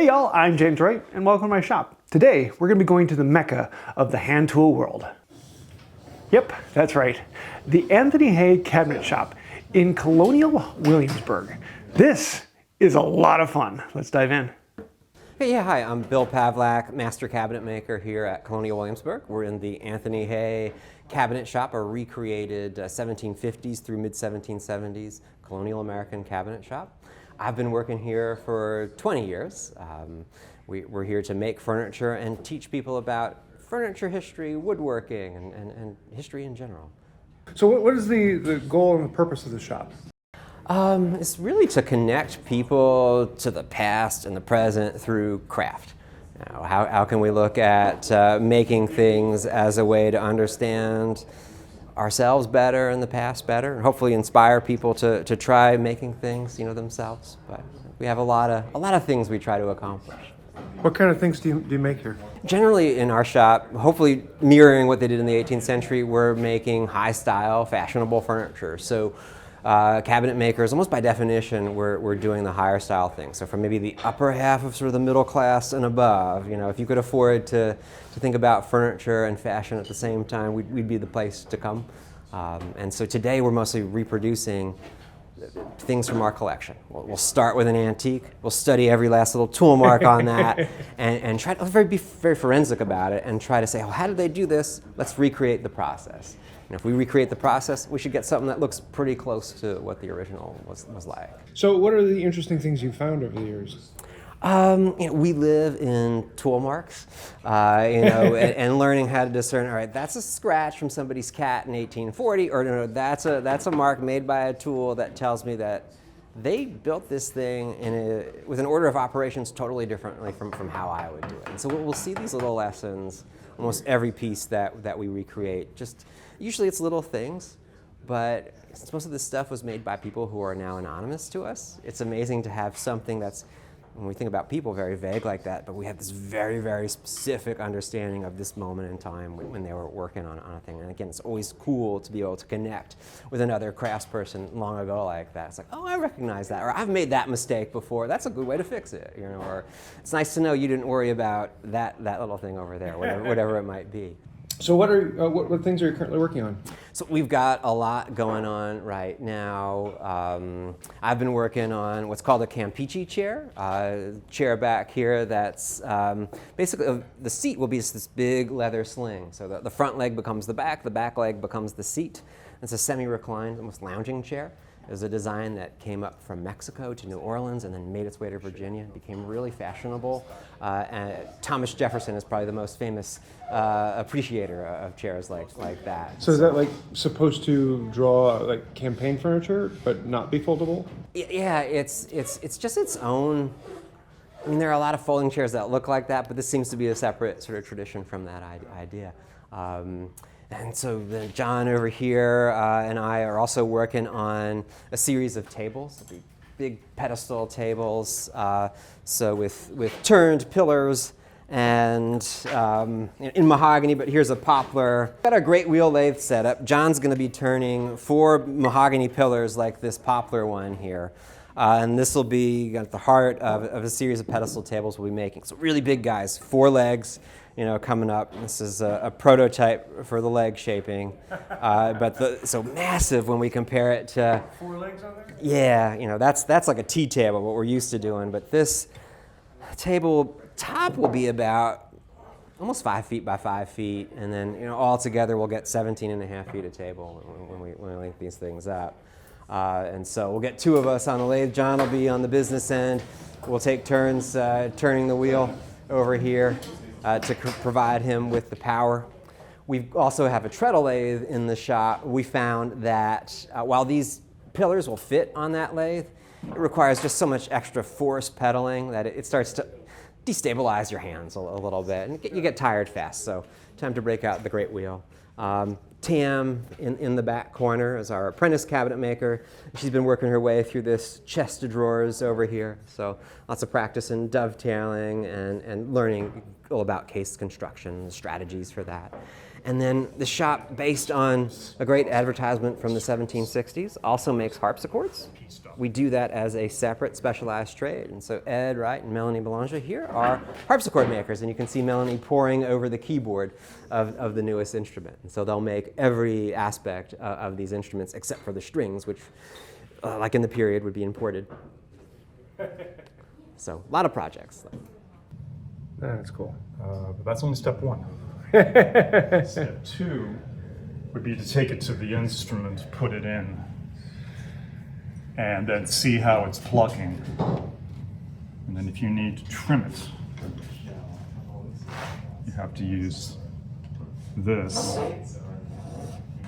Hey y'all, I'm James Wright, and welcome to my shop. Today, we're going to be going to the mecca of the hand tool world. Yep, that's right. The Anthony Hay Cabinet Shop in Colonial Williamsburg. This is a lot of fun. Let's dive in. Hey, hi, I'm Bill Pavlak, master cabinet maker here at Colonial Williamsburg. We're in the Anthony Hay Cabinet Shop, a recreated 1750s through mid-1770s colonial American cabinet shop. I've been working here for 20 years. We're here to make furniture and teach people about furniture history, woodworking, and history in general. So what is the goal and the purpose of the shop? It's really to connect people to the past and the present through craft. You know, how can we look at making things as a way to understand ourselves better and the past better, and hopefully inspire people to try making things, themselves. But we have a lot of things we try to accomplish. What kind of things do you make here? Generally in our shop, hopefully mirroring what they did in the 18th century, we're making high-style, fashionable furniture. So cabinet makers, almost by definition, we're doing the higher style things. So from maybe the upper half of sort of the middle class and above, if you could afford to think about furniture and fashion at the same time, we'd be the place to come. And so today we're mostly reproducing things from our collection. We'll start with an antique, we'll study every last little tool mark on that, and try to be very forensic about it and try to say, oh, how did they do this? Let's recreate the process. And if we recreate the process, we should get something that looks pretty close to what the original was like. So what are the interesting things you found over the years? We live in tool marks, and learning how to discern, all right, that's a scratch from somebody's cat in 1840, or no, that's a mark made by a tool that tells me that they built this thing with an order of operations totally differently from how I would do it. And so we'll see these little lessons, almost every piece that we recreate. Usually it's little things, but since most of this stuff was made by people who are now anonymous to us, it's amazing to have something that's, when we think about people, very vague like that, but we have this very, very specific understanding of this moment in time when they were working on a thing. And again, it's always cool to be able to connect with another craftsperson long ago like that. It's like, oh, I recognize that, or I've made that mistake before. That's a good way to fix it, or it's nice to know you didn't worry about that little thing over there, whatever it might be. So what things are you currently working on? So we've got a lot going on right now. I've been working on what's called a Campeche chair, chair back here that's basically, the seat will be this big leather sling. So the front leg becomes the back leg becomes the seat. It's a semi-reclined, almost lounging chair. It was a design that came up from Mexico to New Orleans and then made its way to Virginia. It became really fashionable. And Thomas Jefferson is probably the most famous appreciator of chairs like that. So is that supposed to draw campaign furniture but not be foldable? Yeah, it's just its own. I mean, there are a lot of folding chairs that look like that, but this seems to be a separate sort of tradition from that idea. And so then John over here and I are also working on a series of tables, big pedestal tables, so with turned pillars and in mahogany, but here's a poplar. Got a great wheel lathe setup. John's going to be turning 4 mahogany pillars like this poplar one here. And this will be at the heart of a series of pedestal tables we'll be making. So really big guys, 4 legs, coming up. This is a prototype for the leg shaping, but so massive when we compare it to 4 legs on there? Yeah, that's like a tea table, what we're used to doing. But this table top will be about almost 5 feet by 5 feet, and then all together we'll get 17.5 feet of table when we link these things up. And so we'll get 2 of us on the lathe. John will be on the business end. We'll take turns turning the wheel over here to provide him with the power. We also have a treadle lathe in the shop. We found that while these pillars will fit on that lathe, it requires just so much extra force pedaling that it starts to destabilize your hands a little bit, and you get tired fast. So time to break out the great wheel. Tam in the back corner is our apprentice cabinet maker. She's been working her way through this chest of drawers over here. So lots of practice in dovetailing and learning all about case construction, strategies for that. And then the shop, based on a great advertisement from the 1760s, also makes harpsichords. We do that as a separate specialized trade. And so Ed, Wright, and Melanie Belanger here are harpsichord makers. And you can see Melanie poring over the keyboard of the newest instrument. And so they'll make every aspect of these instruments except for the strings, which, like in the period, would be imported. So a lot of projects. That's cool. But that's only step one. Step two would be to take it to the instrument, put it in, and then see how it's plugging. And then if you need to trim it, you have to use this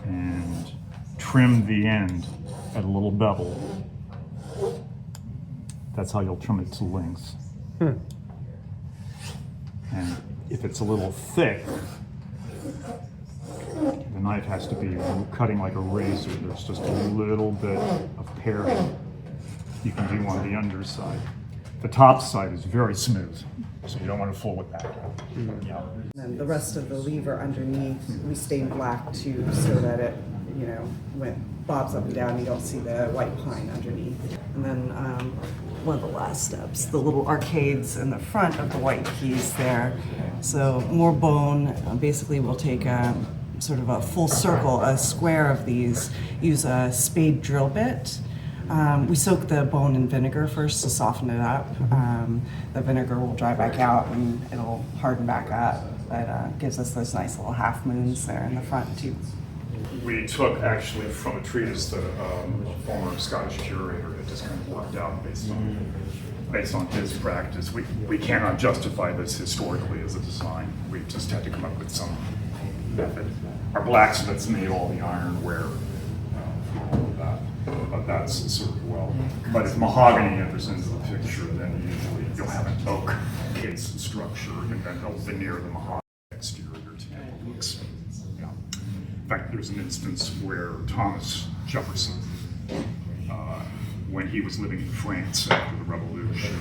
and trim the end at a little bevel. That's how you'll trim it to lengths. And if it's a little thick, the knife has to be cutting like a razor. There's just a little bit of paring you can do on the underside. The top side is very smooth, so you don't want to fool with that. Yeah. And the rest of the lever underneath, we stain black too, so that it, when it bobs up and down, you don't see the white pine underneath. And then one of the last steps, the little arcades in the front of the white keys there. So more bone. Basically, we'll take sort of a full circle, a square of these, use a spade drill bit. We soak the bone in vinegar first to soften it up. The vinegar will dry back out and it'll harden back up, but gives us those nice little half moons there in the front too. We took actually from a treatise that a former Scottish curator had just kind of worked out based on his practice. We cannot justify this historically as a design. We just had to come up with some method. Our blacksmiths made all the ironware for all of that, but that's sort of But if mahogany enters into the picture, then usually you'll have an oak case structure, and then they'll veneer the mahogany exterior to make it look smooth. Yeah. In fact, there's an instance where Thomas Jefferson, when he was living in France after the Revolution,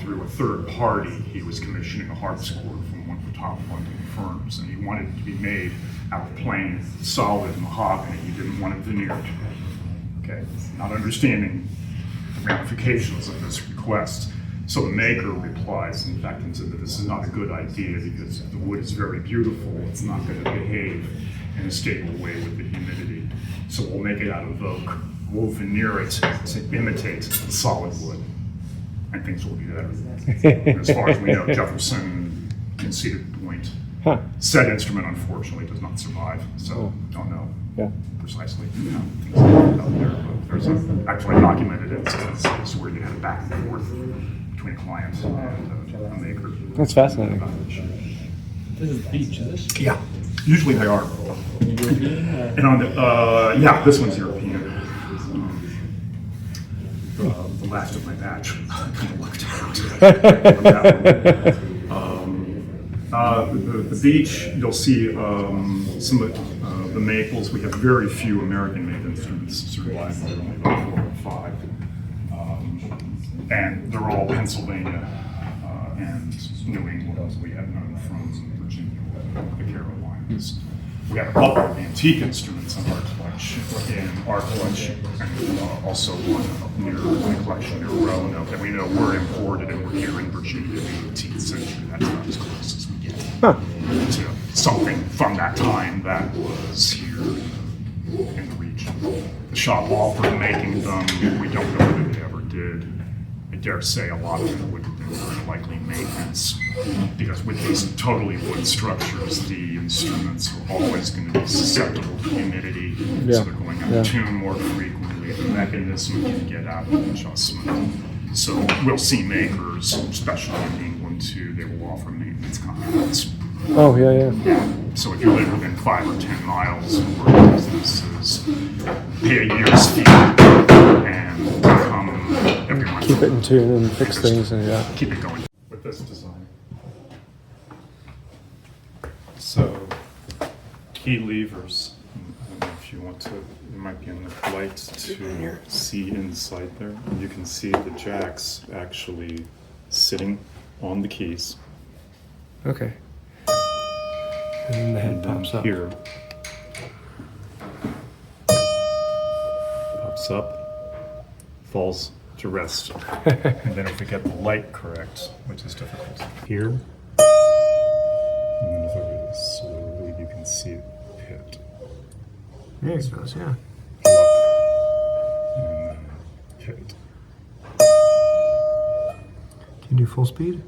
through a third party, he was commissioning a harpsichord from one of the top London firms, and he wanted it to be made out of plain, solid mahogany. He didn't want it veneered. Okay, not understanding the ramifications of this request. So the maker replies, in fact, and said that this is not a good idea because the wood is very beautiful. It's not going to behave in a stable way with the humidity. So we'll make it out of oak. We'll veneer it to imitate solid wood, and things will be better. As far as we know, Jefferson conceded the point. Said instrument, unfortunately, does not survive, so don't know precisely how things ended up there. But there's actually documented instances where you had a back and forth between a client and a maker. That's fascinating. This is the beach, is this? Yeah, usually they are. And on the, this one's European. The last of my batch kind of lucked out. The beach, you'll see some of the maples. We have very few American-made instruments surviving, only about 4 or 5. And they're all Pennsylvania and New England. We have none from Virginia, the Carolinas. We have a couple of antique instruments in our collection, and also one up near my collection near Roanoke that we know were imported and were here in Virginia in the 18th century. That's about as close as we get to something from that time that was here in the region. The shop offered making them. We don't know whether they ever did. I dare say a lot of it would have been very likely maintenance, because with these totally wood structures, the instruments are always going to be susceptible to humidity, so they're going out of tune more frequently. The mechanism can get out of adjustment. So we'll see makers, especially in England too, they will offer maintenance contracts. Oh, yeah. So if you live within 5 or 10 miles of where businesses, pay a year's fee and come every month. Keep it in tune and fix things, and Keep it going with this design. So, key levers. I don't know if you want to, it might be in the light to see inside there. You can see the jacks actually sitting on the keys. Okay. And then the head And then pops up. here. Pops up, falls to rest. And then if we get the light correct, which is difficult, here. And then if I really slowly, you can see it hit. There it goes, yeah. And then hit. Can you do full speed?